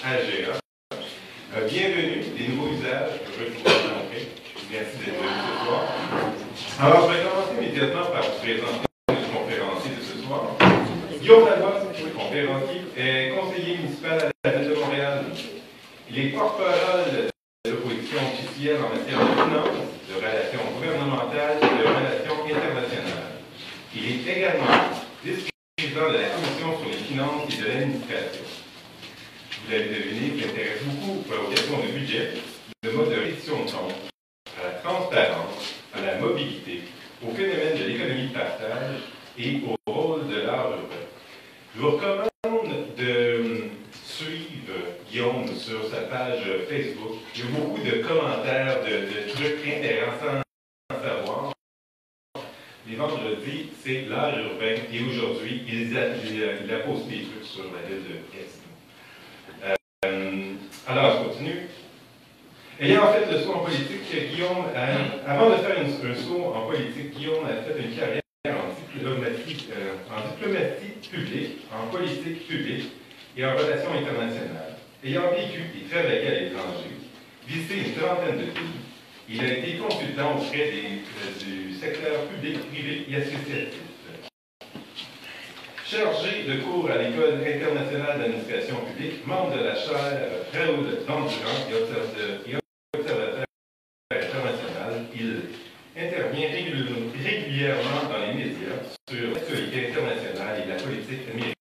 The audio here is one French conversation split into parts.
AGA. Bienvenue, des nouveaux usages, je vais vous rencontrer. Merci d'être venu ce soir. Alors, je vais commencer immédiatement par vous présenter le conférencier de ce soir. Guillaume Talbot, conférencier, est conseiller municipal à la Ville de Montréal. Il est porte-parole de l'opposition officielle en matière de finances, de relations gouvernementales et de relations internationales. Il est également vice-président de la Commission sur les finances et de l'administration. Vous l'avez deviné, il s'intéresse beaucoup aux questions de budget, de mode de réduction de comptes, à la transparence, à la mobilité, au phénomène de l'économie de partage et au rôle de l'art urbain. Je vous recommande de suivre Guillaume sur sa page Facebook. Il y a beaucoup de commentaires, de trucs intéressants à savoir. Les vendredis, c'est l'art urbain et aujourd'hui, il a posté des trucs sur la ville de Gatineau. Alors, je continue. Ayant fait le saut en politique, Guillaume, avant de faire un saut en politique, Guillaume a fait une carrière en diplomatie publique, en politique publique et en relations internationales. Ayant vécu et travaillé à l'étranger, visité une trentaine de pays, il a été consultant auprès du secteur public, privé et associatif. Chargé de cours à l'École internationale d'administration publique, membre de la chaire Raoul Dandurand et observateur international, il intervient régulièrement dans les médias sur l'actualité internationale et la politique américaine.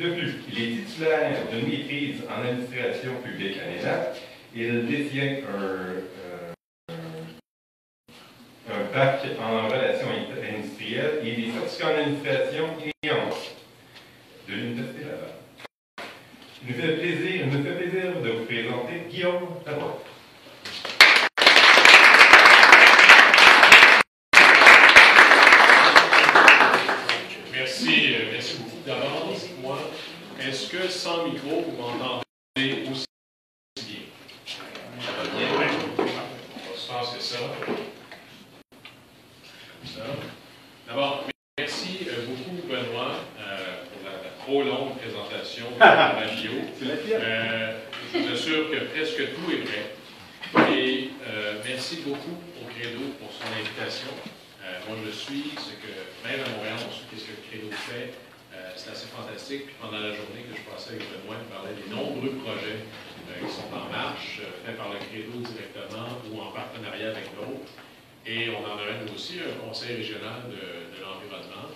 De plus, il est titulaire d'une maîtrise en administration publique à l'ENAP. Il détient un bac en relations industrielles et des certificats en administration et en de l'Université Laval. Il nous fait plaisir de vous présenter Guillaume Talbot. Merci beaucoup. D'abord, dites-moi, est-ce que sans micro, vous m'entendez aussi bien? Ça va bien? Oui. Je pense que c'est ça. D'abord, merci beaucoup, Benoît, pour la trop longue présentation de la bio. Je suis sûr que presque tout est prêt. Et merci beaucoup au Credo pour son invitation. Moi, je suis ce que, même à Montréal, on sait qu'est-ce que le Credo fait. C'est assez fantastique. Puis pendant la journée que je passais avec Benoît, il parlait des nombreux projets qui sont en marche, faits par le Credo directement ou en partenariat avec d'autres. Et on en a nous aussi un conseil régional de l'environnement.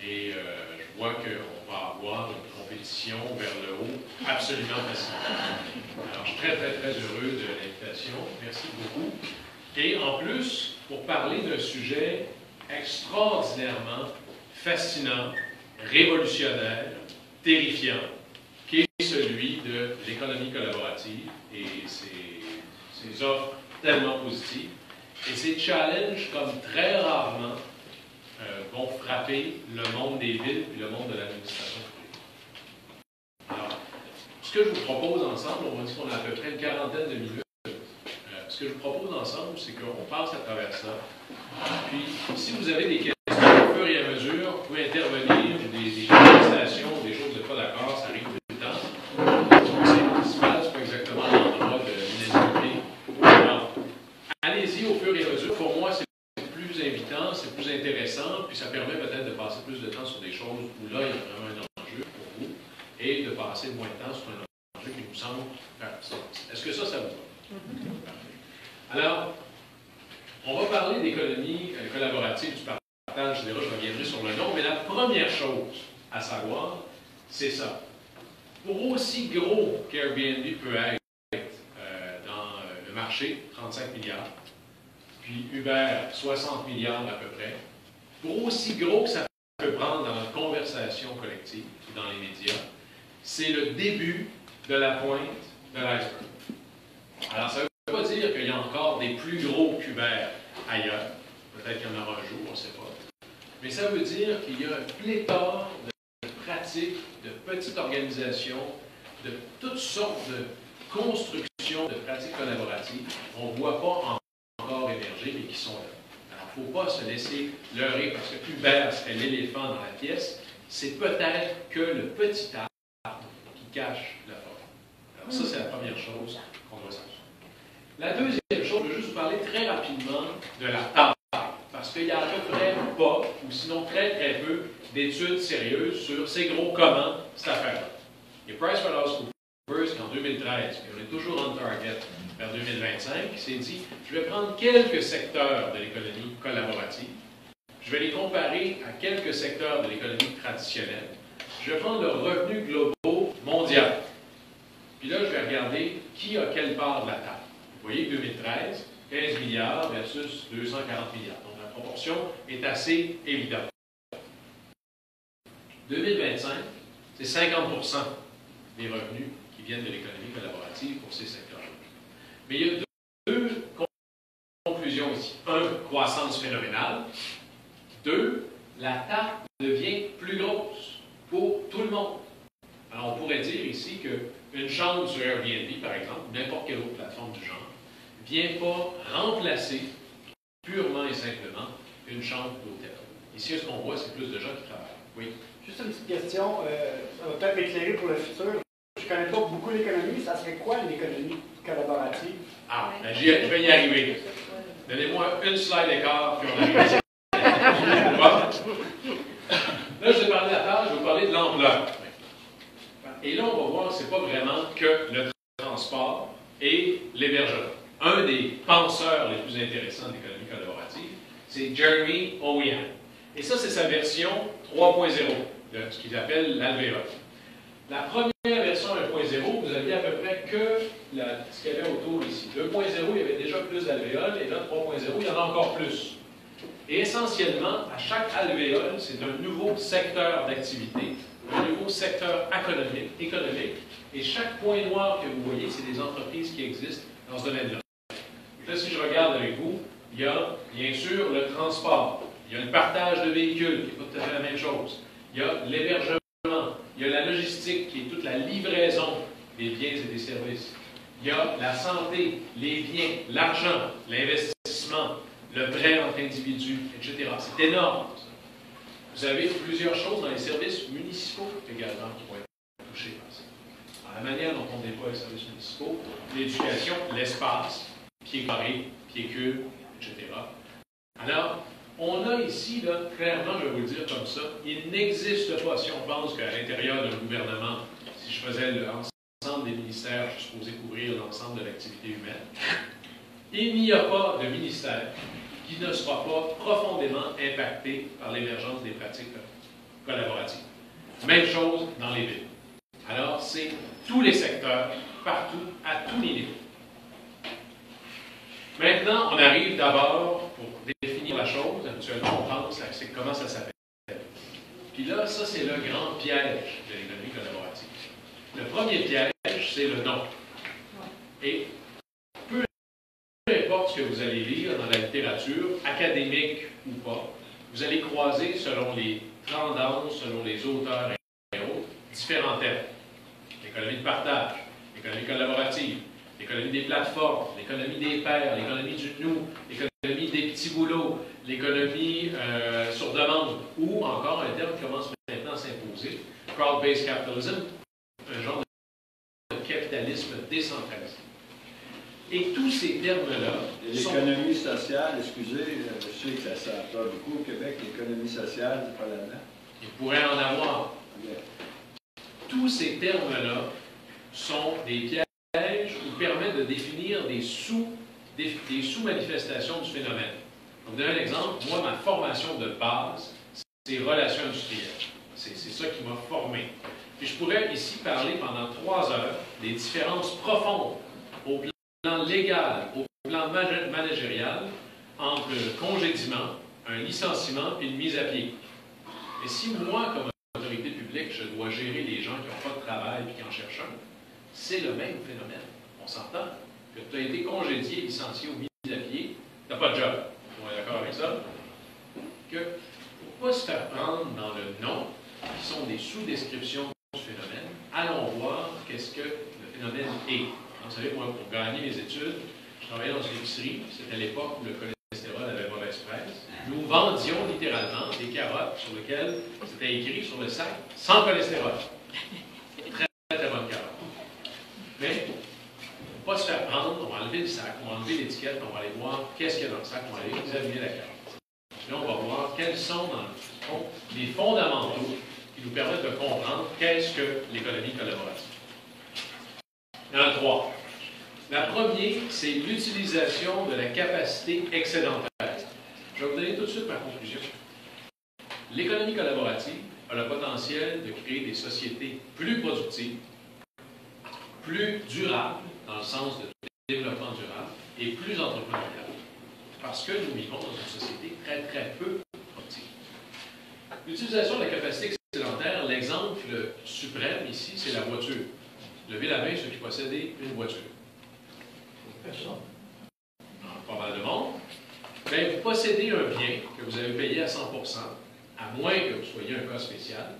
Et je vois qu'on va avoir une compétition vers le haut absolument fascinante. Alors, je suis très, très, très heureux de l'invitation. Merci beaucoup. Et en plus, pour parler d'un sujet extraordinairement fascinant, révolutionnaire, terrifiant, qui est celui de l'économie collaborative et ses offres tellement positives. Et ces challenges, comme très rarement, vont frapper le monde des villes et le monde de l'administration publique. Alors, ce que je vous propose ensemble, on va dire qu'on a à peu près une quarantaine de minutes. Ce que je vous propose ensemble, c'est qu'on passe à travers ça. Puis, si vous avez des questions au fur et à mesure, vous pouvez intervenir, des conversations, des choses de pas d'accord, ça arrive tout le temps. C'est pas exactement l'endroit de l'unanimité. Alors, allez-y au fur et à mesure. Pour moi, c'est plus invitant, c'est plus intéressant, puis ça permet peut-être de passer plus de temps sur des choses où là, il y a vraiment un enjeu pour vous, et de passer moins de temps sur un enjeu qui nous semble pertinent. Est-ce que ça vous va? Alors, on va parler d'économie collaborative, du partage, je reviendrai sur le nom, mais la première chose à savoir, c'est ça. Pour aussi gros qu'Airbnb peut être dans le marché, 35 milliards, puis Uber, 60 milliards à peu près, pour aussi gros que ça peut prendre dans notre conversation collective et dans les médias, c'est le début de la pointe de l'iceberg. Alors, ça ne veut pas dire qu'il y a encore des plus gros qu'Uber ailleurs. Peut-être qu'il y en aura un jour, on ne sait pas. Mais ça veut dire qu'il y a un pléthore de pratiques, de petites organisations, de toutes sortes de constructions de pratiques collaboratives qu'on ne voit pas encore émerger, mais qui sont là. Alors, il ne faut pas se laisser leurrer parce que Uber serait l'éléphant dans la pièce. C'est peut-être que le petit arbre qui cache la forme. Alors ça, c'est la première chose qu'on doit savoir. La deuxième chose, je veux juste vous parler très rapidement de la taille, parce qu'il y a à peu près pas, ou sinon très peu, d'études sérieuses sur c'est gros comment cette affaire-là. Et PricewaterhouseCoopers, en 2013, puis on est toujours on target vers 2025, s'est dit, je vais prendre quelques secteurs de l'économie collaborative, je vais les comparer à quelques secteurs de l'économie traditionnelle, je vais prendre le revenu global mondial. Puis là, je vais regarder qui a quelle part de la table. Vous voyez, 2013, 15 milliards versus 240 milliards. Donc, la proportion est assez évidente. 2025, c'est 50% des revenus qui viennent de l'économie collaborative pour ces secteurs-là. Mais il y a deux conclusions ici. Un, croissance phénoménale. Deux, la tarte devient plus grosse pour tout le monde. Alors, on pourrait dire ici qu'une chambre sur Airbnb, par exemple, ou n'importe quelle autre plateforme du genre, ne vient pas remplacer purement et simplement une chambre d'hôtel. Ici, ce qu'on voit, c'est plus de gens qui travaillent. Oui? Juste une petite question, ça va peut-être m'éclairer pour le futur. Je ne connais pas beaucoup l'économie. Ça serait quoi l'économie collaborative? Ah, ben, je vais y arriver. Donnez-moi une slide d'écart, puis on arrive. Là, je vais parler de la tâche, je vais vous parler de l'ampleur. Et là, on va voir que ce n'est pas vraiment que le transport et l'hébergement. Un des penseurs les plus intéressants de l'économie collaborative, c'est Jeremy Owen. Et ça, c'est sa version 3.0, de ce qu'il appelle l'alvéole. La première version 1.0, vous aviez à peu près que ce qu'il y avait autour ici. 2.0, il y avait déjà plus d'alvéoles, et là, 3.0, il y en a encore plus. Et essentiellement, à chaque alvéole, c'est un nouveau secteur d'activité, un nouveau secteur économique, et chaque point noir que vous voyez, c'est des entreprises qui existent dans ce domaine-là. Là, si je regarde avec vous, il y a bien sûr le transport, il y a le partage de véhicules, qui n'est pas tout à fait la même chose, il y a l'hébergement, il y a la logistique, qui est toute la livraison des biens et des services, il y a la santé, les biens, l'argent, l'investissement, le prêt entre individus, etc. C'est énorme. Vous avez plusieurs choses dans les services municipaux également qui vont être touchés par ça. Dans la manière dont on déploie les services municipaux, l'éducation, l'espace, pied carré, pied cube, etc. Alors, on a ici, là, clairement, je vais vous le dire comme ça, il n'existe pas, si on pense qu'à l'intérieur d'un gouvernement, si je faisais l'ensemble des ministères, je suis supposé couvrir l'ensemble de l'activité humaine, il n'y a pas de ministère qui ne sera pas profondément impacté par l'émergence des pratiques collaboratives. Même chose dans les villes. Alors, c'est tous les secteurs, partout, à tous les niveaux. Maintenant, on arrive d'abord, pour définir la chose, habituellement, on pense à comment ça s'appelle. Puis là, ça, c'est le grand piège de l'économie collaborative. Le premier piège, c'est le nom. Et peu importe ce que vous allez lire dans la littérature, académique ou pas, vous allez croiser, selon les tendances, selon les auteurs et autres, différents thèmes. L'économie de partage, l'économie collaborative, l'économie des plateformes, l'économie des pairs, l'économie du nous, l'économie des petits boulots, l'économie sur demande, ou encore un terme qui commence maintenant à s'imposer, crowd-based capitalism, un genre de capitalisme décentralisé. Et tous ces termes-là... L'économie sociale, excusez, je sais que ça n'a pas beaucoup au Québec, l'économie sociale, c'est pas là-dedans. Il pourrait en avoir. Yeah. Tous ces termes-là sont des pièges qui permettent de définir des sous-manifestations du phénomène. Donc, donner un exemple, moi, ma formation de base, c'est relations industrielles. C'est ça qui m'a formé. Puis je pourrais ici parler pendant 3 heures des différences profondes au plan légal, au plan managérial, entre le congédiement, un licenciement et une mise à pied. Et si moi, comme autorité publique, je dois gérer les gens qui n'ont pas de travail et qui en cherchent un, c'est le même phénomène. On s'entend que tu as été congédié, licencié ou mis à pied, tu n'as pas de job. On est d'accord avec ça? Que pour ne pas se faire prendre dans le nom, qui sont des sous-descriptions du phénomène, allons voir qu'est-ce que le phénomène est. Vous savez, moi, pour gagner mes études, je travaillais dans une épicerie. C'était l'époque où le cholestérol avait mauvaise presse. Nous vendions littéralement des carottes sur lesquelles c'était écrit sur le sac « sans cholestérol ». Très, très bonne enlever le sac, on va enlever l'étiquette, on va aller voir qu'est-ce qu'il y a dans le sac, on va aller examiner la carte. Puis on va voir quels sont, dans le fond, les fondamentaux qui nous permettent de comprendre qu'est-ce que l'économie collaborative. Il y en a 3. La première, c'est l'utilisation de la capacité excédentaire. Je vais vous donner tout de suite ma conclusion. L'économie collaborative a le potentiel de créer des sociétés plus productives, plus durables, dans le sens de développement durable, et plus entrepreneuriales, parce que nous vivons dans une société très, très peu productive. L'utilisation de la capacité excédentaire, l'exemple suprême ici, c'est la voiture. Levez la main ceux qui possédaient une voiture. Personne. Pas mal de monde. Bien, vous possédez un bien que vous avez payé à 100%, à moins que vous soyez un cas spécial,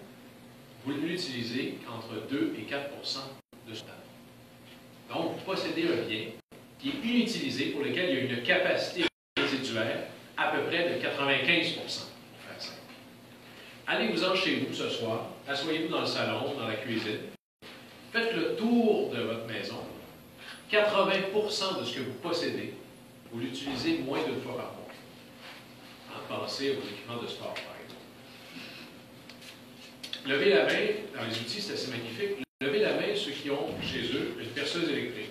vous l'utilisez entre 2 et 4% de ce temps. Donc, vous possédez un bien qui est inutilisé, pour lequel il y a une capacité résiduaire à peu près de 95%. Pour faire simple. Allez-vous-en chez vous ce soir, asseyez-vous dans le salon, dans la cuisine, faites le tour de votre maison. 80% de ce que vous possédez, vous l'utilisez moins d'une fois par mois. Pensez aux équipements de sport, par exemple. Levez la main, dans les outils, c'est assez magnifique. Levez la main ceux qui ont chez eux une perceuse électrique.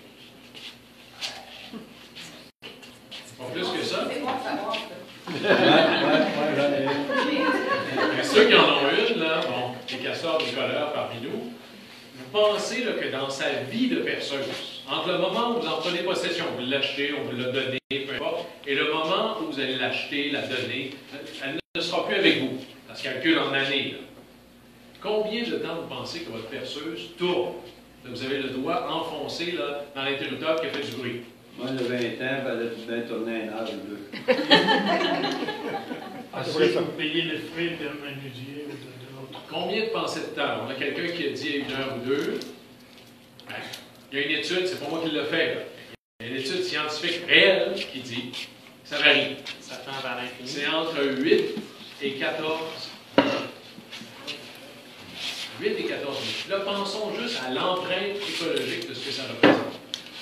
Pas plus que ça. C'est moi, ça va. Mais ceux qui en ont une, là, bon, les casseurs du colère parmi nous, vous pensez là, que dans sa vie de perceuse, entre le moment où vous en prenez possession, vous l'achetez, on vous l'a donné, peu importe, et le moment où vous allez l'acheter, la donner, elle ne sera plus avec vous. Ça se calcule en années. Là. Combien de temps vous pensez que votre perceuse tourne? Vous avez le doigt enfoncé là, dans l'interrupteur qui a fait du bruit. Moi, le 20 ans, il fallait bien tourner un heure ou deux. Après, il faut payer les frais d'un menuisier ou de l'autre. Combien de pensées de temps? On a quelqu'un qui a dit à 1 heure ou 2. Ben, il y a une étude, c'est pas moi qui l'ai fait. Là. Il y a une étude scientifique réelle qui dit que ça varie. Ça tend vers l'infini. C'est entre 8 et 14 minutes. 8 et 14 minutes. Là, pensons juste à l'empreinte écologique de ce que ça représente.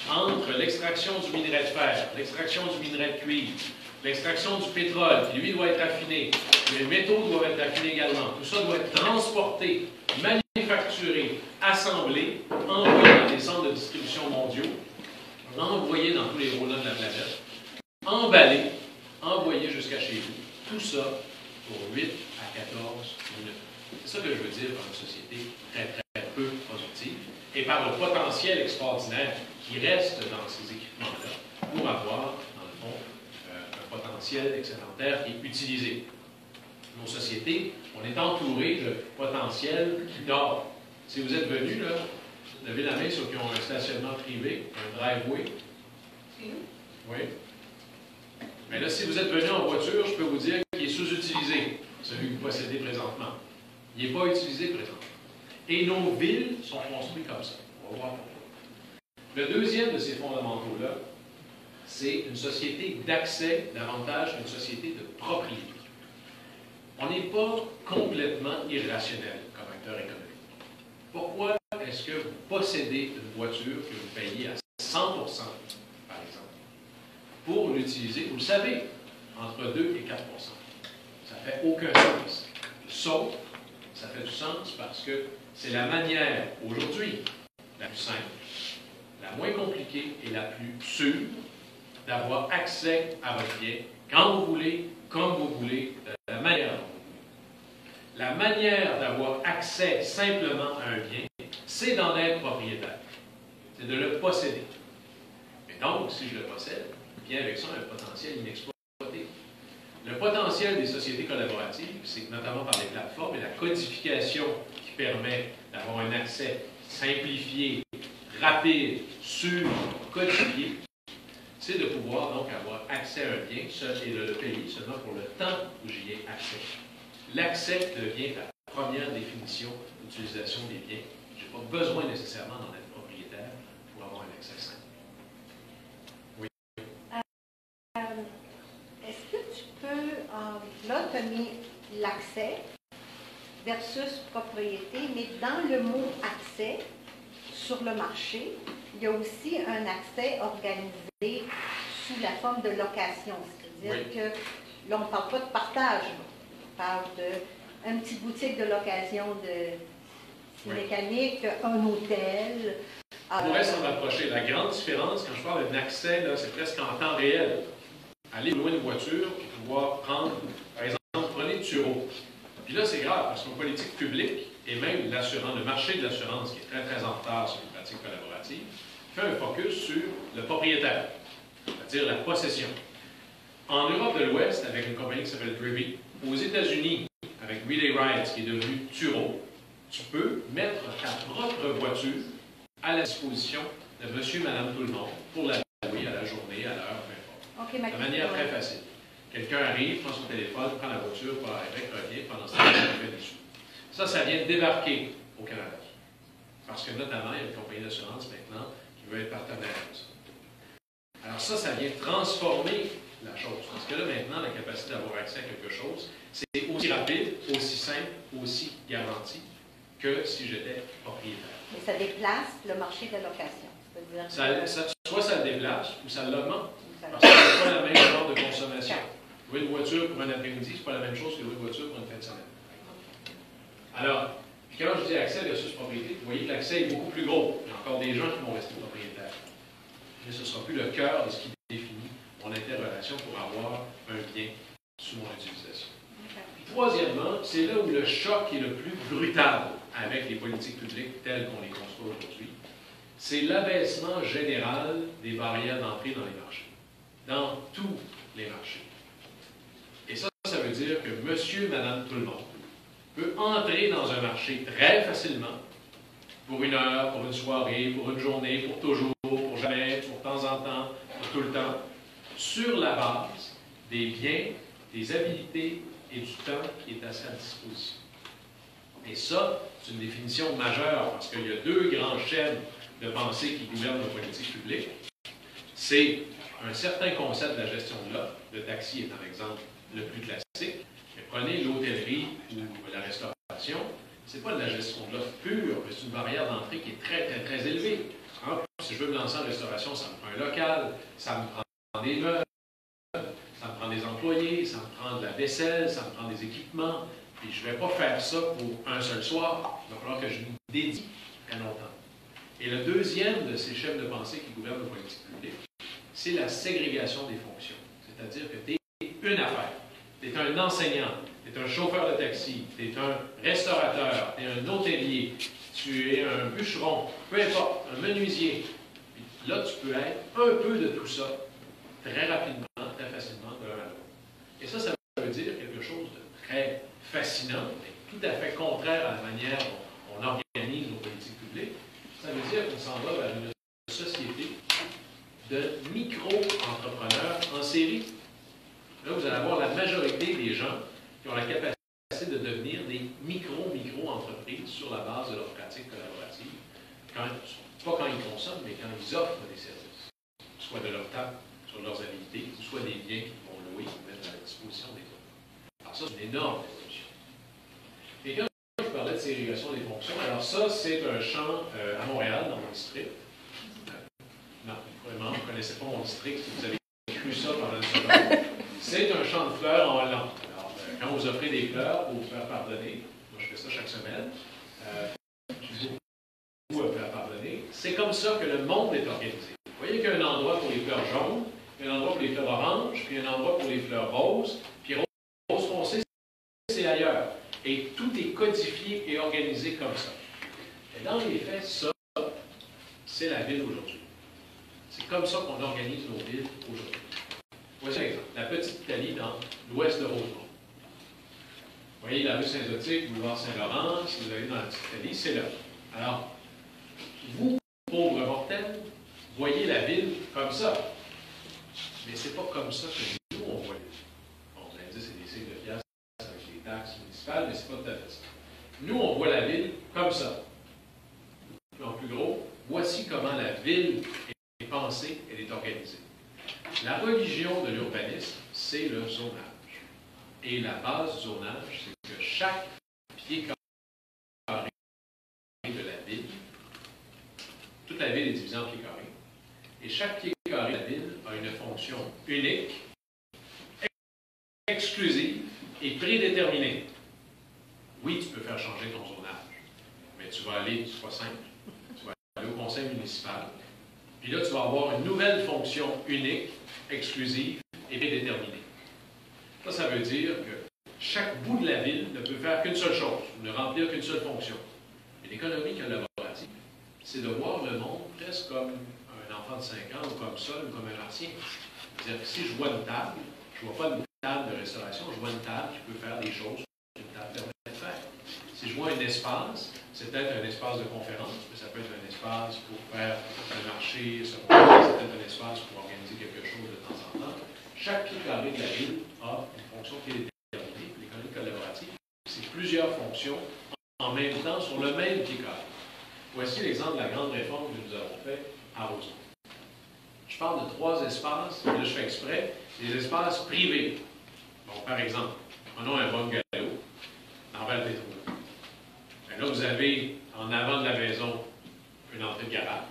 Entre l'extraction du minerai de fer, l'extraction du minerai de cuivre, l'extraction du pétrole, qui lui doit être affiné, les métaux doivent être affinés également. Tout ça doit être transporté, manufacturé, assemblé, envoyé dans les centres de distribution mondiaux, envoyé dans tous les roulants de la planète, emballé, envoyé jusqu'à chez vous. Tout ça pour 8 à 14 minutes. C'est ça que je veux dire par une société très, très peu productive et par le potentiel extraordinaire qui reste dans ces équipements-là pour avoir, dans le fond, un potentiel excédentaire qui est utilisé. Nos sociétés, on est entouré de potentiel qui dort. Si vous êtes venus, là, levez la main ceux qui ont un stationnement privé, un driveway. Oui. Mais là, si vous êtes venu en voiture, je peux vous dire qu'il est sous-utilisé, celui que vous possédez présentement. Il n'est pas utilisé présentement. Et nos villes sont construites comme ça. On va voir pourquoi. Le deuxième de ces fondamentaux-là, c'est une société d'accès davantage qu'une société de propriété. On n'est pas complètement irrationnel comme acteur économique. Pourquoi est-ce que vous possédez une voiture que vous payez à 100%, par exemple, pour l'utiliser, vous le savez, entre 2 et 4%? Ça ne fait aucun sens. Sauf, ça fait du sens parce que c'est la manière, aujourd'hui, la plus simple, la moins compliquée et la plus sûre d'avoir accès à votre bien quand vous voulez, comme vous voulez, de la manière dont vous voulez. La manière d'avoir accès simplement à un bien, c'est d'en être propriétaire. C'est de le posséder. Et donc, si je le possède, bien avec ça, un potentiel inexploité. Le potentiel des sociétés collaboratives, c'est notamment par les plateformes et la codification qui permet d'avoir un accès simplifié, rapide, sûr, codifié, c'est de pouvoir donc avoir accès à un bien et de le payer seulement pour le temps où j'y ai accès. L'accès devient la première définition d'utilisation des biens. Je n'ai pas besoin nécessairement d'en être propriétaire pour avoir un accès simple. Oui. Est-ce que tu peux, là, tu as mis l'accès versus propriété, mais dans le mot accès, sur le marché, il y a aussi un accès organisé sous la forme de location. C'est-à-dire que là, on ne parle pas de partage, on parle d'une petite boutique de location de mécanique, un hôtel. On pourrait s'en rapprocher. La grande différence, quand je parle d'un accès, c'est presque en temps réel. Aller louer une voiture et pouvoir prendre, par exemple, prenez Turo. Puis là, c'est grave, parce qu'en politique publique, et même l'assurance, le marché de l'assurance, qui est très, très en retard sur les pratiques collaboratives, fait un focus sur le propriétaire, c'est-à-dire la possession. En Europe de l'Ouest, avec une compagnie qui s'appelle Drivy, aux États-Unis, avec Relay Rides, qui est devenu Turo, tu peux mettre ta propre voiture à la disposition de monsieur, madame, tout le monde, pour la louer à la journée, à l'heure, peu importe. De manière très facile. Quelqu'un arrive, prend son téléphone, prend la voiture, part avec, revient, pendant ce temps-là, il fait des sous. Ça vient de débarquer au Canada. Parce que notamment, il y a une compagnie d'assurance maintenant qui veut être partenaire de ça. Alors ça vient transformer la chose. Parce que là, maintenant, la capacité d'avoir accès à quelque chose, c'est aussi rapide, aussi simple, aussi garanti que si j'étais propriétaire. Mais ça déplace le marché de la location. Soit ça le déplace ou ça l'augmente. Parce que ce n'est pas la même genre de consommation. Louer une voiture pour un après-midi, ce n'est pas la même chose que louer une voiture pour une fin de semaine. Alors, puis quand je dis accès versus propriété, vous voyez que l'accès est beaucoup plus gros. Il y a encore des gens qui vont rester propriétaires. Mais ce ne sera plus le cœur de ce qui définit mon interrelation pour avoir un bien sous mon utilisation. Puis, troisièmement, c'est là où le choc est le plus brutal avec les politiques publiques telles qu'on les conçoit aujourd'hui. C'est l'abaissement général des barrières d'entrée dans les marchés. Dans tous les marchés. Et ça veut dire que monsieur, madame, tout le monde peut entrer dans un marché très facilement, pour une heure, pour une soirée, pour une journée, pour toujours, pour jamais, pour de temps en temps, pour tout le temps, sur la base des biens, des habilités et du temps qui est à sa disposition. Et ça, c'est une définition majeure, parce qu'il y a deux grands chaînes de pensée qui gouvernent nos politiques publiques. C'est un certain concept de la gestion de l'offre. Le taxi est un exemple le plus classique. Mais prenez l'hôtellerie ou la restauration, ce n'est pas de la gestion de l'offre pure, mais c'est une barrière d'entrée qui est très, très, très élevée. Si je veux me lancer en restauration, ça me prend un local, ça me prend des meubles, ça me prend des employés, ça me prend de la vaisselle, ça me prend des équipements. Puis je ne vais pas faire ça pour un seul soir. Il va falloir que je m'y dédie très longtemps. Et le deuxième de ces chefs de pensée qui gouvernent nos politiques publiques, c'est la ségrégation des fonctions. C'est-à-dire que tu es une affaire. Tu es un enseignant, tu es un chauffeur de taxi, tu es un restaurateur, tu es un hôtelier, tu es un bûcheron, peu importe, un menuisier. Puis là, tu peux être un peu de tout ça, très rapidement, très facilement, de l'un à l'autre. Et ça veut dire quelque chose de très fascinant, mais tout à fait contraire à la manière dont on organise nos politiques publiques. Ça veut dire qu'on s'en va vers une société de micro-entrepreneurs en série. Là, vous allez avoir la majorité des gens qui ont la capacité de devenir des micro-entreprises sur la base de leurs pratiques collaboratives. Pas quand ils consomment, mais quand ils offrent des services. Soit de leur temps, sur leurs habilités, soit des biens qu'ils vont louer ou mettre à la disposition des autres. Alors ça, c'est une énorme évolution. Et quand je parlais de ségrégation des fonctions, alors ça, c'est un champ à Montréal, dans mon district. Non, vraiment, vous ne connaissez pas mon district, si vous avez cru ça pendant une seconde. C'est un champ de fleurs en Hollande. Alors, quand vous offrez des fleurs pour vous faire pardonner, moi je fais ça chaque semaine, vous faire pardonner, c'est comme ça que le monde est organisé. Vous voyez qu'il y a un endroit pour les fleurs jaunes, il y a un endroit pour les fleurs oranges, puis un endroit pour les fleurs roses, puis rose foncée, c'est ailleurs. Et tout est codifié et organisé comme ça. Et dans les faits, ça, c'est la ville aujourd'hui. C'est comme ça qu'on organise nos villes aujourd'hui. Voici un exemple. La petite Italie dans l'ouest de Rosemont. Vous voyez la rue Saint-Zotique, boulevard Saint-Laurent, si vous allez dans la petite Italie, c'est là. Alors, vous, pauvres mortels, voyez la ville comme ça. Mais c'est pas comme ça que nous, on voit la ville. Bon, vous allez dire, c'est des cycles de piastres avec les taxes municipales, mais c'est pas tout à fait ça. Nous, on voit la ville comme ça. En plus gros, voici comment la ville est pensée, elle est organisée. La religion de l'urbanisme, c'est le zonage. Et la base du zonage, c'est que chaque pied carré de la ville, toute toute la ville est divisée en pieds carrés. Et chaque pied carré de la ville a une fonction unique, exclusive et prédéterminée. Oui, tu peux faire changer ton zonage, mais tu vas aller, c'est pas simple, tu vas aller au conseil municipal, puis là, tu vas avoir une nouvelle fonction unique, exclusive et prédéterminée. Ça veut dire que chaque bout de la ville ne peut faire qu'une seule chose, ne remplir qu'une seule fonction. Et l'économie collaborative, c'est de voir le monde presque comme un enfant de 5 ans, ou comme ça, ou comme un ancien. C'est-à-dire que si je vois une table, je ne vois pas une table de restauration, je vois une table qui peut faire des choses qu'une table permet de faire. Si je vois un espace, c'est peut-être un espace de conférence, mais ça peut être un espace pour faire un marché, c'est peut-être un espace pour organiser quelque chose de temps en temps. Chaque pied carré de la ville a une fonction qui est déterminée. L'économie collaborative, c'est plusieurs fonctions en même temps sur le même pied carré. Voici l'exemple de la grande réforme que nous avons faite à Rosemont. Je parle de 3 espaces, là je fais exprès, des espaces privés. Bon, par exemple, prenons un bungalow en Val-Pétro. Là, vous avez en avant de la maison une entrée de garage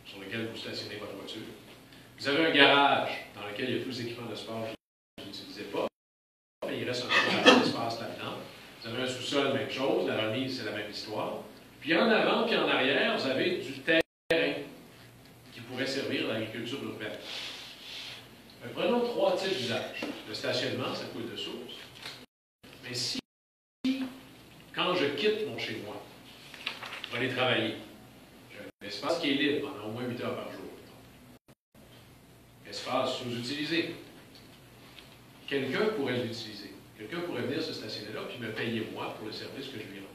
sur laquelle vous stationnez votre voiture. Vous avez un garage dans lequel il y a tous les équipements de sport que vous n'utilisez pas, mais il reste un peu d'espace là-dedans. Vous avez un sous-sol, même chose, la remise, c'est la même histoire. Puis en avant, puis en arrière, vous avez du terrain qui pourrait servir à l'agriculture urbaine. Prenons 3 types d'usages. Le stationnement, ça coule de source. Mais si, quand je quitte mon chez-moi, je vais aller travailler, j'ai un espace qui est libre pendant au moins 8 heures par jour. Espace sous-utilisé. Quelqu'un pourrait l'utiliser. Quelqu'un pourrait venir se stationner là puis me payer moi pour le service que je lui rends.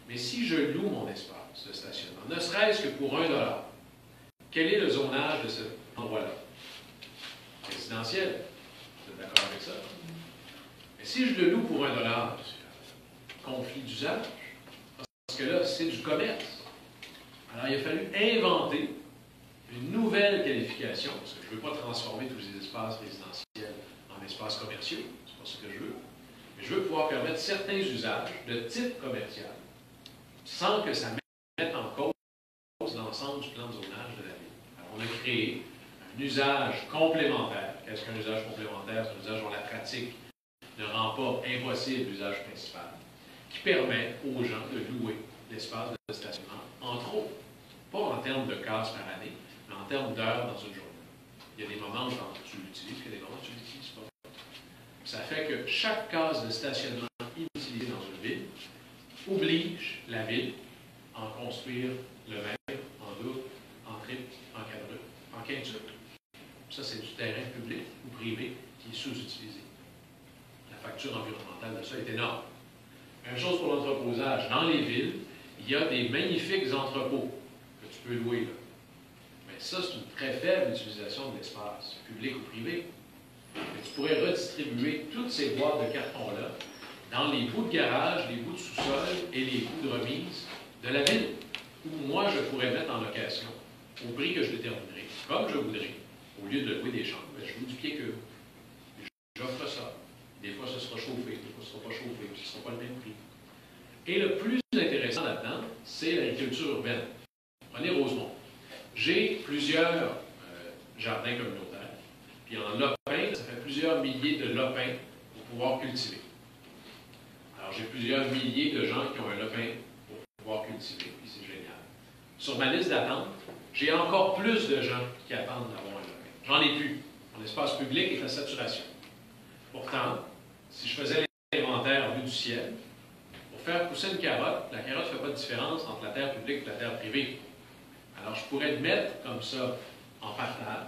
Mais si je loue mon espace de stationnement, ne serait-ce que pour $1, quel est le zonage de cet endroit-là? Résidentiel. Vous êtes d'accord avec ça? Mais si je le loue pour $1, conflit d'usage, parce que là, c'est du commerce. Alors, il a fallu inventer une nouvelle qualification, parce que je ne veux pas transformer tous les espaces résidentiels en espaces commerciaux, c'est pas ce que je veux, mais je veux pouvoir permettre certains usages de type commercial, sans que ça mette en cause l'ensemble du plan de zonage de la ville. Alors, on a créé un usage complémentaire. Qu'est-ce qu'un usage complémentaire? C'est un usage dont la pratique ne rend pas impossible l'usage principal, qui permet aux gens de louer l'espace de stationnement, entre autres, pas en termes de cases par année, mais en termes d'heures dans une journée. Il y a des moments où tu l'utilises, il y a des moments où tu l'utilises pas. Ça fait que chaque case de stationnement inutilisée dans une ville oblige la ville à en construire le même, en double, en triple, en quadruple, en quintuple. Ça, c'est du terrain public ou privé qui est sous-utilisé. La facture environnementale de ça est énorme. Même chose pour l'entreposage. Dans les villes, il y a des magnifiques entrepôts que tu peux louer là. Mais ça, c'est une très faible utilisation de l'espace, public ou privé. Mais tu pourrais redistribuer toutes ces boîtes de carton-là dans les bouts de garage, les bouts de sous-sol et les bouts de remise de la ville, où moi, je pourrais mettre en location au prix que je déterminerai, comme je voudrais. Au lieu de louer des chambres, je loue du pied cube. J'offre ça. Des fois, ce sera chauffé, des fois, ce ne sera pas chauffé, ce ne sera pas le même prix. Et le plus intéressant là-dedans, c'est l'agriculture urbaine. Prenez Rosemont. J'ai plusieurs jardins communautaires, puis en lopin, ça fait plusieurs milliers de lopins pour pouvoir cultiver. Alors, j'ai plusieurs milliers de gens qui ont un lopin pour pouvoir cultiver, puis c'est génial. Sur ma liste d'attente, j'ai encore plus de gens qui attendent d'avoir un lopin. J'en ai plus. Mon espace public est à saturation. Pourtant, si je faisais l'inventaire vu du ciel, pour faire pousser une carotte, la carotte ne fait pas de différence entre la terre publique et la terre privée. Alors, je pourrais le mettre comme ça en partage,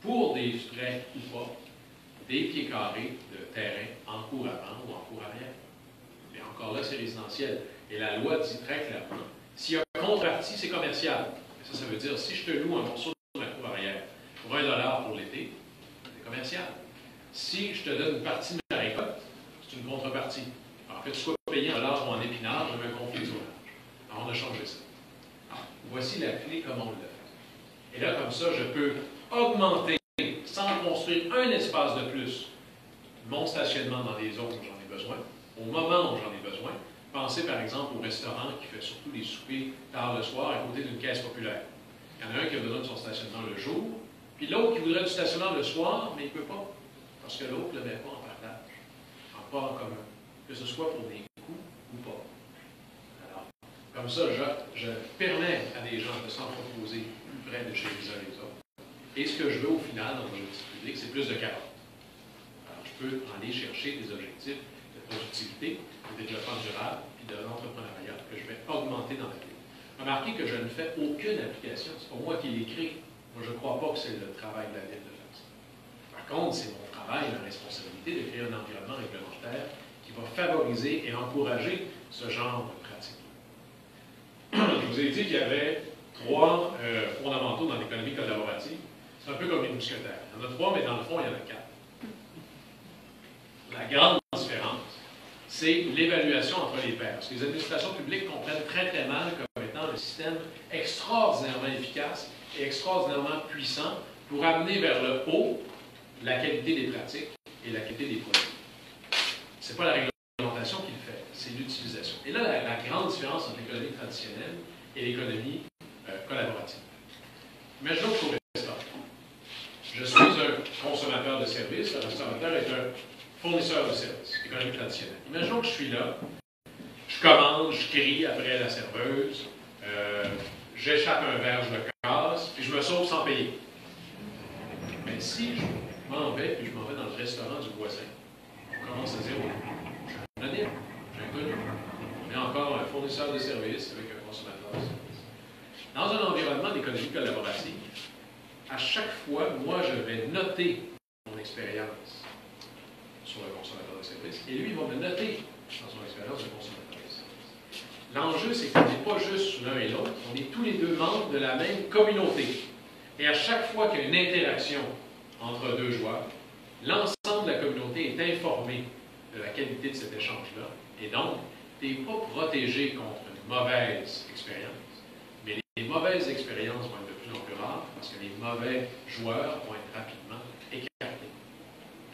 pour des frais ou pas, des pieds carrés de terrain en cours avant ou en cours arrière. Mais encore là, c'est résidentiel. Et la loi dit très clairement, s'il y a contrepartie, c'est commercial. Ça veut dire, si je te loue un morceau de ma cour arrière pour $1 pour l'été, c'est commercial. Si je te donne une partie de ma récolte, c'est une contrepartie. Alors que tu sois payé $1 ou en épinard, je mets un conflit de zonage. Alors, on a changé ça. Alors, voici la clé, comment on l'a fait. Et là, comme ça, je peux augmenter, sans construire un espace de plus, mon stationnement dans les zones où j'en ai besoin, au moment où j'en ai besoin, Pensez par exemple au restaurant qui fait surtout des soupers tard le soir à côté d'une caisse populaire. Il y en a un qui a besoin de son stationnement le jour, puis l'autre qui voudrait du stationnement le soir, mais il ne peut pas, parce que l'autre ne le met pas en partage, pas en commun, que ce soit pour des coûts ou pas. Alors, comme ça, je permets à des gens de s'en proposer plus près de chez les uns et les autres. Et ce que je veux au final dans mon objectif public, c'est plus de carottes. Alors, je peux aller chercher des objectifs de productivité, de développement durable et de l'entrepreneuriat que je vais augmenter dans la ville. Remarquez que je ne fais aucune application. C'est pas moi qui l'écris. Moi, je ne crois pas que c'est le travail de la ville de faire ça. Par contre, c'est mon travail, ma responsabilité de créer un environnement réglementaire qui va favoriser et encourager ce genre de pratique. Je vous ai dit qu'il y avait 3 fondamentaux dans l'économie collaborative. C'est un peu comme les mousquetaires. Il y en a 3, mais dans le fond, il y en a 4. La grande différence, c'est l'évaluation entre les pairs. Parce que les administrations publiques comprennent très très mal comme étant un système extraordinairement efficace et extraordinairement puissant pour amener vers le haut la qualité des pratiques et la qualité des produits. Ce n'est pas la réglementation qui le fait, c'est l'utilisation. Et là, la grande différence entre l'économie traditionnelle et l'économie collaborative. Imaginons que je suis au restaurant. Je suis un consommateur de services, le restaurateur est un fournisseur de services, économie traditionnelle. Imaginons que je suis là, je commande, je crie après la serveuse, j'échappe un verre, je le casse, puis je me sauve sans payer. Mais si je m'en vais, puis je m'en vais dans le restaurant du voisin, on commence à dire, j'ai un anonyme, j'ai un connu. On est encore un fournisseur de services avec un consommateur de services. Dans un environnement d'économie collaborative, à chaque fois, moi, je vais noter mon expérience sur le consommateur de service, et lui, il va me noter dans son expérience de consommateur de service. L'enjeu, c'est qu'on n'est pas juste l'un et l'autre, on est tous les deux membres de la même communauté. Et à chaque fois qu'il y a une interaction entre deux joueurs, l'ensemble de la communauté est informé de la qualité de cet échange-là, et donc, tu n'es pas protégé contre une mauvaise expérience, mais les mauvaises expériences vont être de plus en plus rares, parce que les mauvais joueurs vont être rapidement écartés.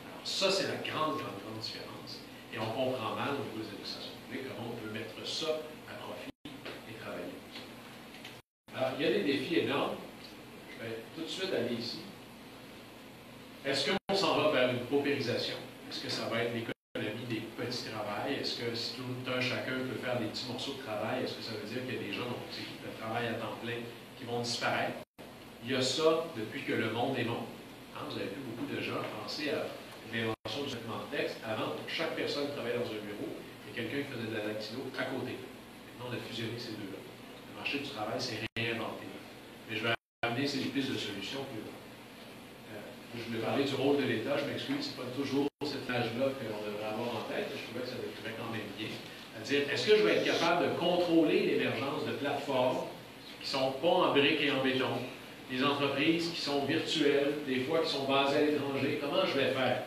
Alors ça, c'est la grande différence. Et on comprend mal au niveau des administrations publiques comment on peut mettre ça à profit et travailler. Alors, il y a des défis énormes. Je vais tout de suite aller ici. Est-ce qu'on s'en va vers une paupérisation? Est-ce que ça va être l'économie des petits travails? Est-ce que si tout un chacun peut faire des petits morceaux de travail, est-ce que ça veut dire qu'il y a des gens dont c'est le travail à temps plein qui vont disparaître? Il y a ça depuis que le monde est monde. Hein, vous avez vu beaucoup de gens penser à l'invention du traitement de texte. Avant, chaque personne travaillait dans un bureau et quelqu'un qui faisait de la dactylo à côté. Maintenant, on a fusionné ces deux-là. Le marché du travail s'est réinventé. Mais je vais amener ces pistes de solutions plus loin. Je voulais parler du rôle de l'État. Je m'excuse, ce n'est pas toujours cette image-là qu'on devrait avoir en tête. Je trouvais que ça devrait quand même bien. C'est-à-dire, est-ce que je vais être capable de contrôler l'émergence de plateformes qui ne sont pas en briques et en béton, des entreprises qui sont virtuelles, des fois qui sont basées à l'étranger? Comment je vais faire?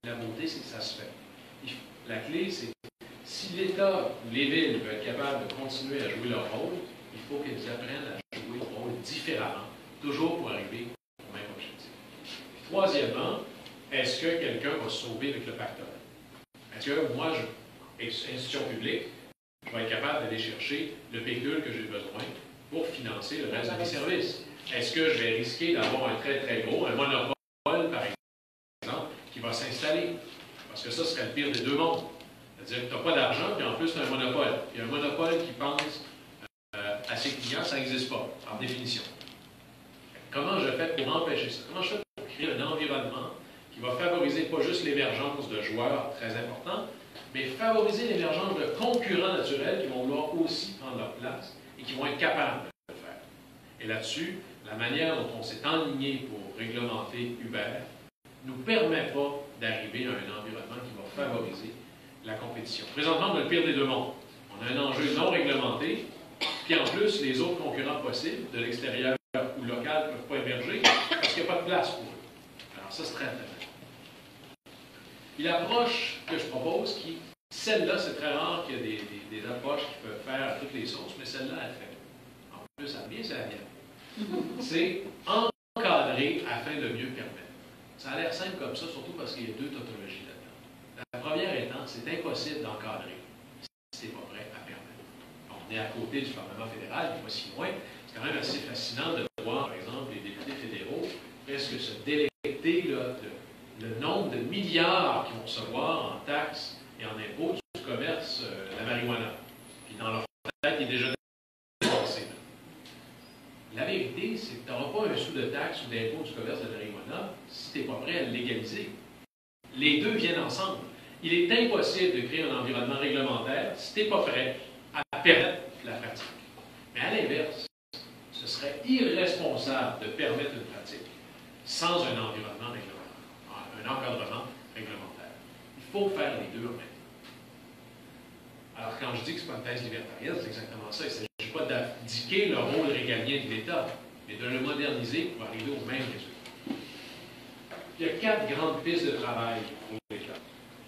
La beauté, c'est que ça se fait. La clé, c'est que si l'État ou les villes veulent être capables de continuer à jouer leur rôle, il faut qu'ils apprennent à jouer leur rôle différemment, toujours pour arriver au même objectif. Troisièmement, est-ce que quelqu'un va se sauver avec le pactole? Est-ce que moi, institution publique, je vais être capable d'aller chercher le pécule que j'ai besoin pour financer le reste de mes services? Est-ce que je vais risquer d'avoir un très très gros, un monopole, par exemple, qui va s'installer? Parce que ça serait le pire des deux mondes. C'est-à-dire que tu n'as pas d'argent, puis en plus tu as un monopole. Puis un monopole qui pense à ses clients, ça n'existe pas, par définition. Comment je fais pour empêcher ça? Comment je fais pour créer un environnement qui va favoriser pas juste l'émergence de joueurs très importants, mais favoriser l'émergence de concurrents naturels qui vont vouloir aussi prendre leur place et qui vont être capables de le faire. Et là-dessus, la manière dont on s'est enligné pour réglementer Uber ne nous permet pas d'arriver à un environnement qui va favoriser la compétition. Présentement, on a le pire des deux mondes. On a un enjeu non réglementé, puis en plus, les autres concurrents possibles, de l'extérieur ou local, ne peuvent pas émerger parce qu'il n'y a pas de place pour eux. Alors ça, c'est très intéressant. Puis l'approche que je propose, celle-là, c'est très rare qu'il y ait des approches qui peuvent faire à toutes les sauces, mais celle-là, elle fait. En plus, ça bien, c'est la mienne. C'est encadrer afin de mieux permettre. Ça a l'air simple comme ça, surtout parce qu'il y a deux tautologies là-dedans. La première étant, c'est impossible d'encadrer. Si tu on est à côté du Parlement fédéral, il n'est pas si loin. C'est quand même assez fascinant de voir, par exemple, les députés fédéraux presque se délecter là, le nombre de milliards qu'ils vont recevoir en taxes et en impôts du commerce de la marijuana. Puis dans leur tête, il est déjà dépensé. La vérité, c'est que tu n'auras pas un sou de taxes ou d'impôts du commerce de la marijuana si tu n'es pas prêt à le légaliser. Les deux viennent ensemble. Il est impossible de créer un environnement réglementaire si tu n'es pas prêt à permettre la pratique. Mais à l'inverse, ce serait irresponsable de permettre une pratique sans un environnement réglementaire, un encadrement réglementaire. Il faut faire les deux en même temps. Alors, quand je dis que ce n'est pas une thèse libertarienne, c'est exactement ça. Il ne s'agit pas d'abdiquer le rôle régalien de l'État, mais de le moderniser pour arriver au même résultat. Il y a 4 grandes pistes de travail pour l'État.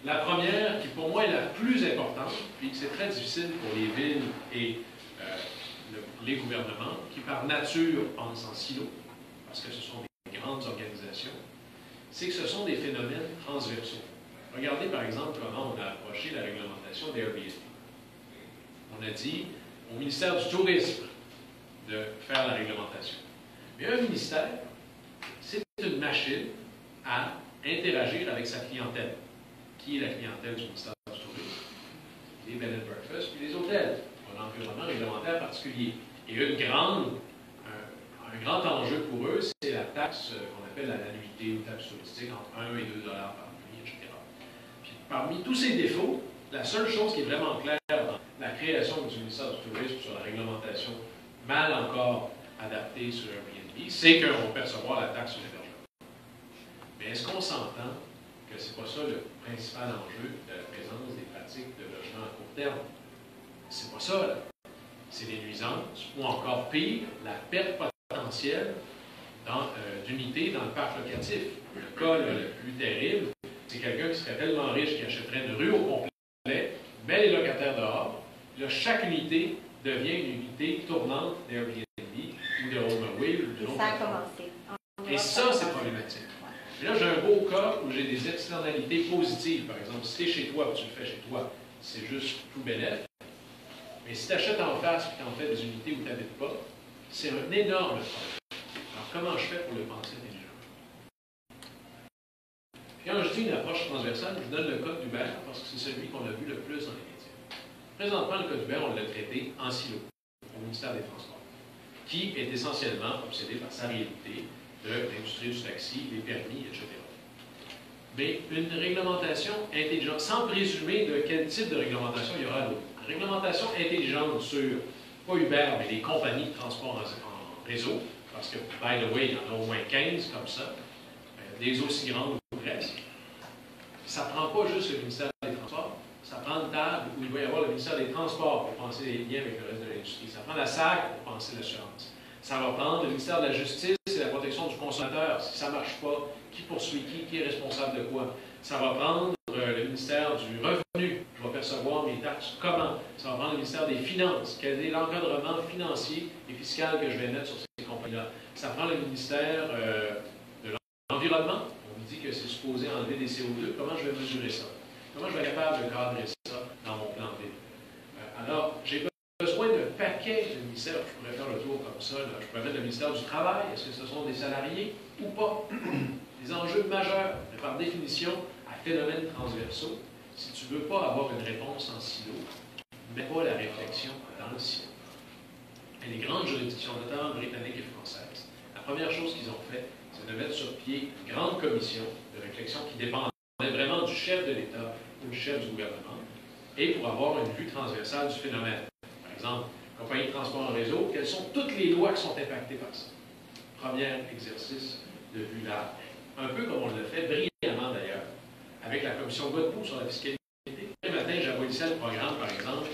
La première, qui pour moi est la plus importante, puis que c'est très difficile pour les villes et les gouvernements, qui par nature pensent en silo, parce que ce sont des grandes organisations, c'est que ce sont des phénomènes transversaux. Regardez par exemple comment on a approché la réglementation des Airbnb. On a dit au ministère du Tourisme de faire la réglementation. Mais un ministère, c'est une machine à interagir avec sa clientèle. Qui est la clientèle du ministère du Tourisme? Les bed and breakfast et les hôtels. Un environnement réglementaire particulier. Et un grand enjeu pour eux, c'est la taxe qu'on appelle la nuitée ou taxe touristique entre 1 et 2 $ par nuit, etc. Puis, parmi tous ces défauts, la seule chose qui est vraiment claire dans la création du ministère du Tourisme sur la réglementation mal encore adaptée sur Airbnb, c'est qu'on va percevoir la taxe sur l'hébergement. Mais est-ce qu'on s'entend que ce n'est pas ça le principal enjeu de la présence des pratiques de logement à court terme? C'est pas ça, là. C'est les nuisances, ou encore pire, la perte potentielle d'unités dans le parc locatif. Le cas le plus terrible, c'est quelqu'un qui serait tellement riche qu'il achèterait une rue au complet, met les locataires dehors, là, chaque unité devient une unité tournante d'Airbnb ou de HomeAway ou de l'autre. Ça a commencé. Et ça, c'est problématique. Mais là, j'ai un beau cas où j'ai des externalités positives. Par exemple, si tu es chez toi, tu le fais chez toi, c'est juste tout bénéfice. Mais si tu achètes en face et que tu en fais des unités où tu n'habites pas, c'est un énorme problème. Alors, comment je fais pour le penser intelligent? Puis quand je dis une approche transversale, je donne le cas d'Uber parce que c'est celui qu'on a vu le plus dans les médias. Présentement, le cas d'Uber, on l'a traité en silo au ministère des Transports, qui est essentiellement obsédé par sa réalité de l'industrie du taxi, les permis, etc. Mais une réglementation intelligente, sans présumer de quel type de réglementation il y aura d'autres. Une réglementation intelligente sur, pas Uber, mais les compagnies de transport en réseau, parce que, by the way, il y en a au moins 15 comme ça, des aussi grandes ou presque. Ça ne prend pas juste le ministère des Transports, ça prend une table où il va y avoir le ministère des Transports pour penser les liens avec le reste de l'industrie. Ça prend la SAC pour penser l'assurance. Ça va prendre le ministère de la Justice et la protection du consommateur. Si ça ne marche pas, qui poursuit qui est responsable de quoi? Ça va prendre le ministère du Revenu. Je vais percevoir mes taxes. Comment? Ça va prendre le ministère des Finances. Quel est l'encadrement financier et fiscal que je vais mettre sur ces compagnies-là? Ça prend le ministère de l'Environnement. On me dit que c'est supposé enlever des CO2. Comment je vais mesurer ça? Comment je vais être capable de cadrer ça dans mon plan de ville? Alors, j'ai besoin d'un paquet de ministères. Je pourrais faire le tour comme ça. Là. Je pourrais mettre le ministère du Travail. Est-ce que ce sont des salariés ou pas? Des enjeux majeurs, mais par définition, à phénomènes transversaux. Si tu ne veux pas avoir une réponse en silo, mets pas la réflexion dans le silo. Et les grandes juridictions, notamment britanniques et françaises, la première chose qu'ils ont fait, c'est de mettre sur pied une grande commission de réflexion qui dépendait vraiment du chef de l'État ou du chef du gouvernement, et pour avoir une vue transversale du phénomène. Par exemple, compagnie de transport en réseau, quelles sont toutes les lois qui sont impactées par ça? Premier exercice de vue large. Un peu comme on l'a fait brillamment d'ailleurs, avec la commission Godbout sur la fiscalité. Ce matin, j'abolissais le programme, par exemple,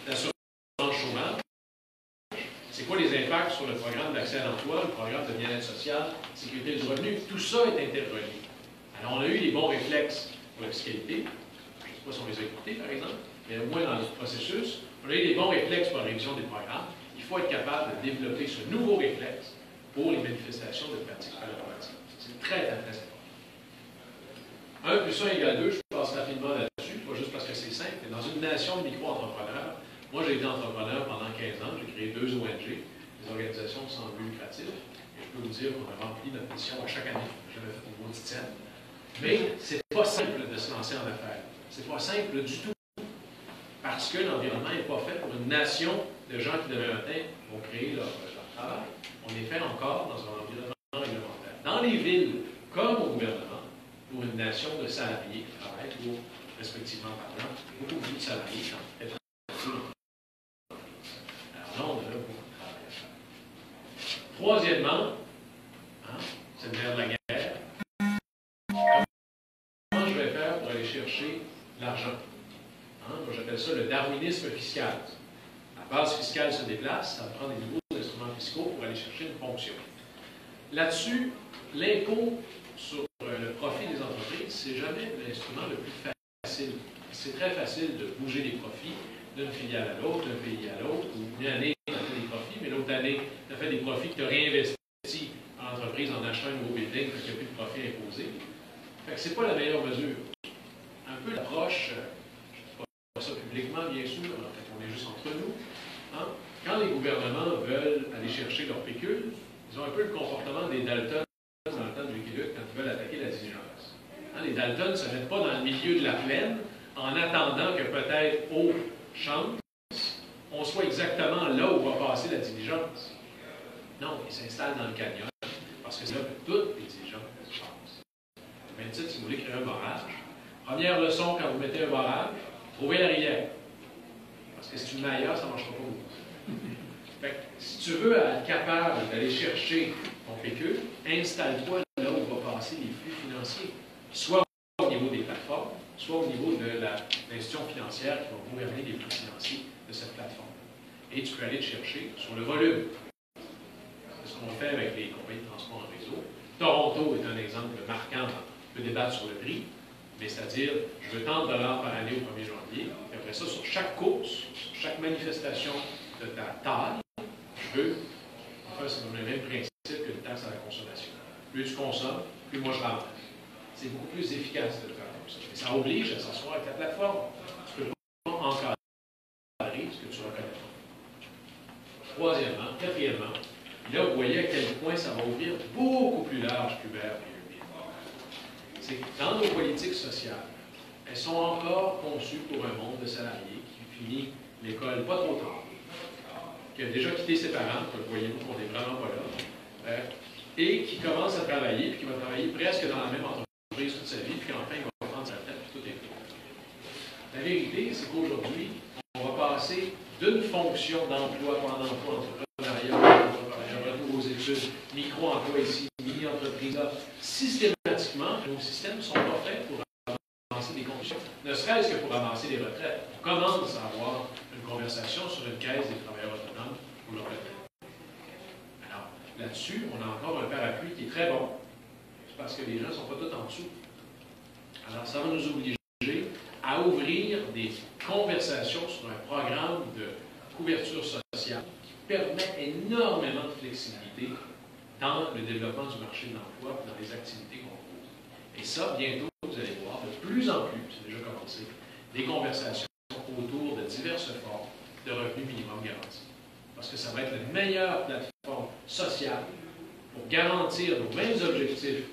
d'assurance chômage. C'est quoi les impacts sur le programme d'accès à l'emploi, le programme de bien-être social, sécurité du revenu? Tout ça est interrelié. Alors, on a eu les bons réflexes pour la fiscalité. Je ne sais pas si on les a écoutés, par exemple, mais au moins dans le processus. On a eu les bons réflexes pour la révision des programmes. Il faut être capable de développer ce nouveau réflexe pour les manifestations de pratiques collaboratives. C'est très, très, très important. 1 + 1 = 2, je passe rapidement là-dessus, pas juste parce que c'est simple, mais dans une nation de micro-entrepreneurs, Moi, j'ai été entrepreneur pendant 15 ans. J'ai créé 2 ONG, des organisations sans but lucratif. Et je peux vous dire qu'on a rempli notre mission à chaque année. Je n'avais fait une maudite scène. Mais c'est pas simple de se lancer en affaires. C'est pas simple du tout. Parce que l'environnement n'est pas fait pour une nation de gens qui, demain matin, vont créer leur travail. On est fait encore dans un environnement réglementaire. Dans les villes, comme au gouvernement, pour une nation de salariés qui travaillent pour, respectivement parlant, beaucoup plus de salariés qui en fait. Alors là, on a là beaucoup de travail à faire. Troisièmement, c'est le nerf de la guerre. Comment je vais faire pour aller chercher l'argent? Moi, j'appelle ça le darwinisme fiscal. La base fiscale se déplace, ça prend des nouveaux instruments fiscaux pour aller chercher une fonction. Là-dessus, l'impôt sur le profit des entreprises, c'est jamais l'instrument le plus facile. C'est très facile de bouger les profits d'une filiale à l'autre, d'un pays à l'autre, ou une année, tu as fait des profits, mais l'autre année, tu as fait des profits que tu as réinvestis en entreprise en achetant un nouveau building parce qu'il n'y a plus de profit imposé. Fait que c'est pas la meilleure mesure. Un peu l'approche, je ne dis pas ça publiquement, bien sûr, en fait, on est juste entre nous. Quand les gouvernements veulent aller chercher leur pécule, ils ont un peu le comportement des Dalton dans le temps du Lucky Luke quand ils veulent attaquer la diligence. Les Dalton ne se mettent pas dans le milieu de la plaine en attendant que peut-être, chance, on soit exactement là où va passer la diligence. Non, ils s'installent dans le canyon parce que c'est là que toutes les diligences passent. Même titre, si vous voulez créer un barrage, première leçon quand vous mettez un barrage, trouvez la rivière. Parce que si tu le mets ailleurs, ça ne marchera pas beaucoup. Fait que, si tu veux être capable d'aller chercher ton pécule, installe-toi là où va passer les flux financiers. Soit au niveau des plateformes, soit au niveau de l'institution financière qui va gouverner les flux financiers de cette plateforme. Et tu peux aller te chercher sur le volume. C'est ce qu'on fait avec les compagnies de transport en réseau. Toronto est un exemple marquant. On peut débattre sur le prix, mais c'est-à-dire, je veux tant de dollars par année au 1er janvier, et après ça, sur chaque course, sur chaque manifestation de ta taille, je veux, enfin, c'est le même principe qu'une taxe à la consommation. Plus tu consommes, plus moi je rentre. C'est beaucoup plus efficace de le faire comme ça. Et ça oblige à s'asseoir avec la plateforme. Tu ne peux pas encadrer ce que tu reconnais. Troisièmement, quatrièmement, là, vous voyez à quel point ça va ouvrir beaucoup plus large qu'Uber et Airbnb. C'est que dans nos politiques sociales, elles sont encore conçues pour un monde de salariés qui finit l'école pas trop tard, qui a déjà quitté ses parents, voyez-vous qu'on n'est vraiment pas là, et qui commence à travailler, puis qui va travailler presque dans la même entreprise toute sa vie, puis qu'enfin, il va prendre sa retraite, puis tout est fait. La vérité, c'est qu'aujourd'hui, on va passer d'une fonction d'emploi, pas d'emploi, entrepreneuriat, retour aux études, micro-emploi ici, mini-entreprise là. Systématiquement, nos systèmes ne sont pas faits pour avancer des conditions, ne serait-ce que pour avancer les retraites. On commence à avoir une conversation sur une caisse des travailleurs autonomes pour leur retraite. Alors, là-dessus, on a encore un parapluie qui est très bon. C'est parce que les gens ne sont pas tous en dessous. Alors, ça va nous obliger à ouvrir des conversations sur un programme de couverture sociale qui permet énormément de flexibilité dans le développement du marché de l'emploi et dans les activités qu'on propose. Et ça, bientôt, vous allez voir de plus en plus, c'est déjà commencé, des conversations autour de diverses formes de revenus minimum garantis. Parce que ça va être la meilleure plateforme sociale pour garantir nos mêmes objectifs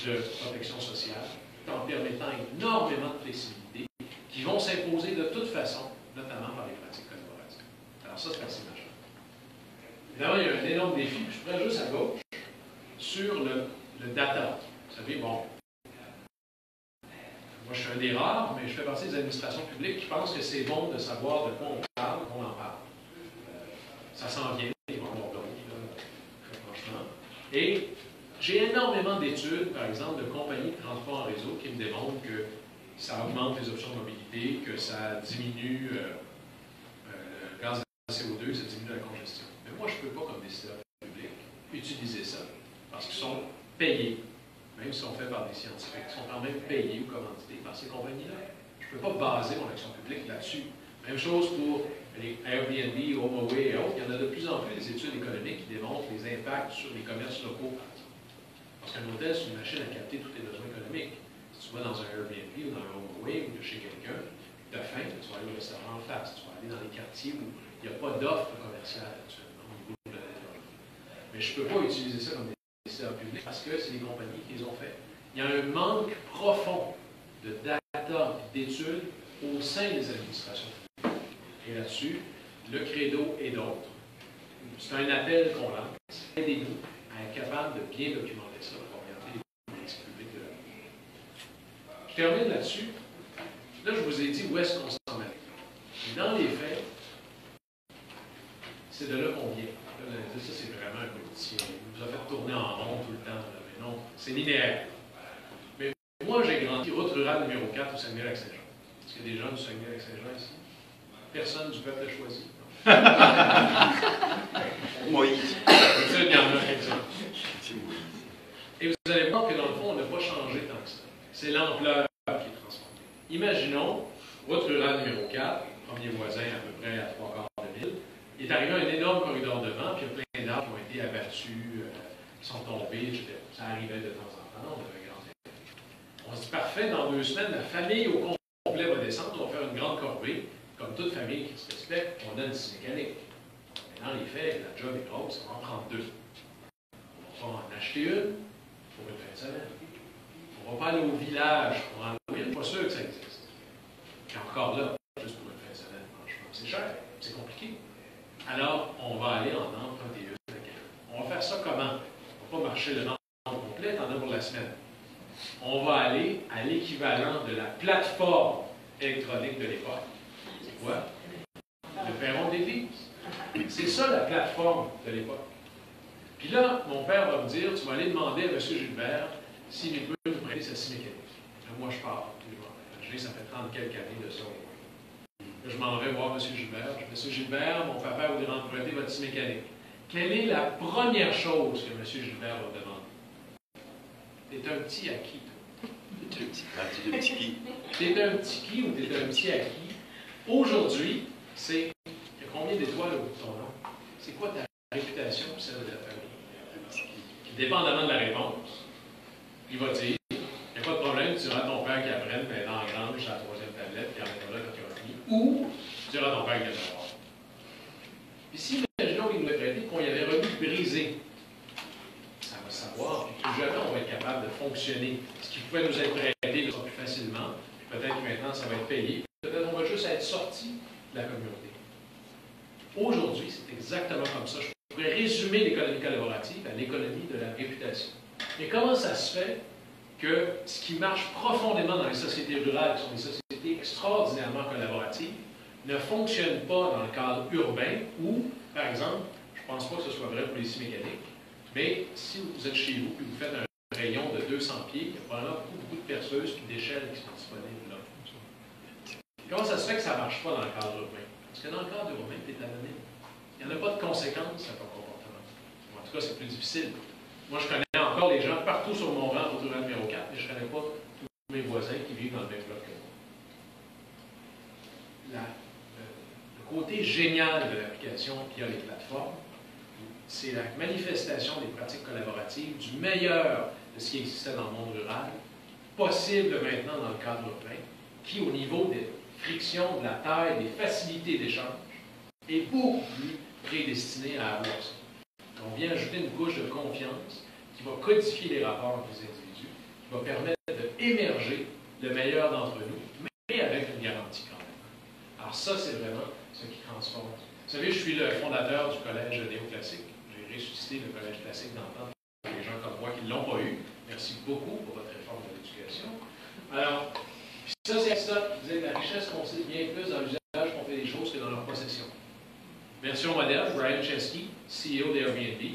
de protection sociale, en permettant énormément de flexibilité qui vont s'imposer de toute façon, notamment par les pratiques collaboratives. Alors ça, c'est assez majeur. Évidemment, il y a un énorme défi, puis je prends juste à gauche, sur le data. Vous savez, bon, moi je suis un des rares, mais je fais partie des administrations publiques qui pensent que c'est bon de savoir de quoi on parle, qu'on en parle. Ça s'en vient, les bons très franchement. Et j'ai énormément d'études, par exemple, de compagnies de transport en réseau qui me démontrent que ça augmente les options de mobilité, que ça diminue le gaz de CO2, ça diminue la congestion. Mais moi, je ne peux pas, comme décideur public, utiliser ça, parce qu'ils sont payés, même si sont faits par des scientifiques, ils sont quand même payés ou commandités par ces compagnies-là. Je ne peux pas baser mon action publique là-dessus. Même chose pour les Airbnb, HomeAway et autres. Il y en a de plus en plus des études économiques qui démontrent les impacts sur les commerces locaux. Parce qu'un hôtel, c'est une machine à capter tous les besoins économiques. Si tu vas dans un Airbnb ou dans un HomeAway ou de chez quelqu'un, tu tu as faim, tu vas aller au restaurant en face, tu vas aller dans les quartiers où il n'y a pas d'offre commerciale actuellement au niveau de la télé. Mais je ne peux pas utiliser ça comme des services publics parce que c'est les compagnies qui les ont fait. Il y a un manque profond de data, d'études au sein des administrations publiques. Et là-dessus, le Credo et d'autres, c'est un appel qu'on lance. Aidez-nous à être capable de bien documenter ça pour orienter les politiques publiques de l'avenir. Je termine là-dessus. Là, je vous ai dit où est-ce qu'on s'en met. Mais dans les faits, c'est de là qu'on vient. Là, ça, c'est vraiment un politicien. Il nous a fait tourner en rond tout le temps. Là. Mais non, c'est linéaire. Mais moi, j'ai grandi route rurale numéro 4 au Saguenay-Lac-Saint-Jean. Est-ce qu'il y a des gens du Saguenay-Lac-Saint-Jean ici? Personne du peuple a choisi. Moïse. Ça, il y en a quelques-uns. Et vous allez voir que dans le fond, on n'a pas changé tant que ça. C'est l'ampleur qui est transformée. Imaginons, route rurale numéro 4, premier voisin à peu près à 3/4 de ville, il est arrivé un énorme corridor de vent, puis il y a plein d'arbres qui ont été abattus, qui sont tombés, etc. Ça arrivait de temps en temps, on avait un grand effet. On se dit, parfait, dans 2 semaines, la famille au complet va descendre, on va faire une grande corvée. Comme toute famille qui se respecte, on donne 6 mécaniques. Mais dans les faits, la job est grosse, on va en prendre 2. On va en acheter une pour une fin de semaine. On va pas aller au village pour en louer une, pas sûr que ça existe. Et encore là, juste pour une fin de semaine, franchement, c'est cher, c'est compliqué. Alors, on va aller en emprunter une à quelqu'un. On va faire ça comment? On ne va pas marcher le nombre complet, t'en as pour la semaine. On va aller à l'équivalent de la plateforme électronique de l'époque. C'est quoi? Le perron d'église. C'est ça la plateforme de l'époque. Puis là, mon père va me dire, tu vas aller demander à M. Gilbert s'il peut nous prêter sa scie mécanique. Là, moi, je pars. Ça fait 30 quelques années de ça. Là, je m'en vais voir M. Gilbert. Je dis, M. Gilbert, mon papa voudrait emprunter votre scie mécanique. Quelle est la première chose que M. Gilbert va demander? T'es un petit acquis. T'es un petit qui? T'es un petit qui ou t'es un petit acquis? Aujourd'hui, c'est combien d'étoiles au bout de ton nom? C'est quoi ta réputation ou celle de ta famille? Dépendamment de la réponse, il va dire, il n'y a pas de problème, tu diras à ton père qui apprenne, mais dans la grande, j'ai la 3e tablette, qui en est là quand il va finir. Ou tu diras à ton père qui vient de voir. Puis si, imaginons qu'il nous l'a prêté, qu'on y avait remis brisé, ça va savoir, puis plus jamais on va être capable de fonctionner. Ce qui pouvait nous être prêté plus facilement, puis peut-être que maintenant ça va être payé. Peut-être qu'on va juste être sorti de la communauté. Aujourd'hui, c'est exactement comme ça. Je pourrais résumer l'économie collaborative à l'économie de la réputation. Mais comment ça se fait que ce qui marche profondément dans les sociétés rurales, qui sont des sociétés extraordinairement collaboratives, ne fonctionne pas dans le cadre urbain où, par exemple, je ne pense pas que ce soit vrai pour les scies mécaniques, mais si vous êtes chez vous et vous faites un rayon de 200 pieds, il y a probablement beaucoup de perceuses et d'échelles qui sont disponibles là. Comment ça se fait que ça ne marche pas dans le cadre urbain? Parce que dans le cadre urbain, tu es anonyme. Il n'y en a pas de conséquences à ton comportement. En tout cas, c'est plus difficile. Moi, je connais encore les gens partout sur mon rang, autour du numéro 4, mais je ne connais pas tous mes voisins qui vivent dans le même bloc que moi. Le côté génial de l'application via les plateformes, c'est la manifestation des pratiques collaboratives, du meilleur de ce qui existait dans le monde rural, possible maintenant dans le cadre urbain, qui, au niveau des frictions, de la taille, des facilités d'échange, est beaucoup plus prédestiné à avoir ça. On vient ajouter une couche de confiance qui va codifier les rapports entre les individus, qui va permettre d'émerger le meilleur d'entre nous, mais avec une garantie quand même. Alors ça, c'est vraiment ce qui transforme. Vous savez, je suis le fondateur du collège néoclassique. J'ai ressuscité le collège classique d'antan pour les gens comme moi qui ne l'ont pas eu. Merci beaucoup pour votre réforme de l'éducation. Alors, ça, c'est ça. Vous avez la richesse qu'on sait bien plus dans l'usage qu'on fait des choses que dans leur possession. Version moderne, Brian Chesky, CEO d'Airbnb, il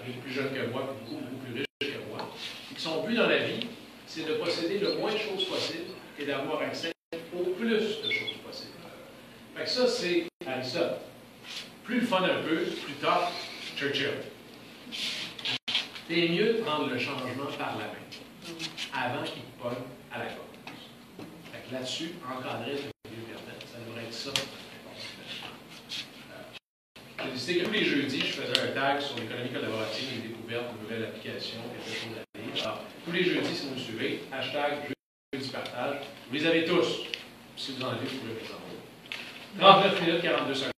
est plus jeune que moi, beaucoup plus riche que moi. Et son but dans la vie, c'est de posséder le moins de choses possible et d'avoir accès au plus de choses possibles. Fait que ça, c'est Aristote. Plus le fun un peu, plus tough, Churchill. C'est mieux de prendre le changement par la main, avant qu'il te pogne à la gorge. Fait que là-dessus, encadrer le milieu Internet, ça devrait être ça. J'ai décidé que tous les jeudis, je faisais un tag sur l'économie collaborative, une découverte, une nouvelle application, quelque chose à lire. Alors, tous les jeudis, si vous me suivez, hashtag jeudi partage, vous les avez tous. Si vous en avez, vous pouvez présenter. 39 minutes, 42 secondes.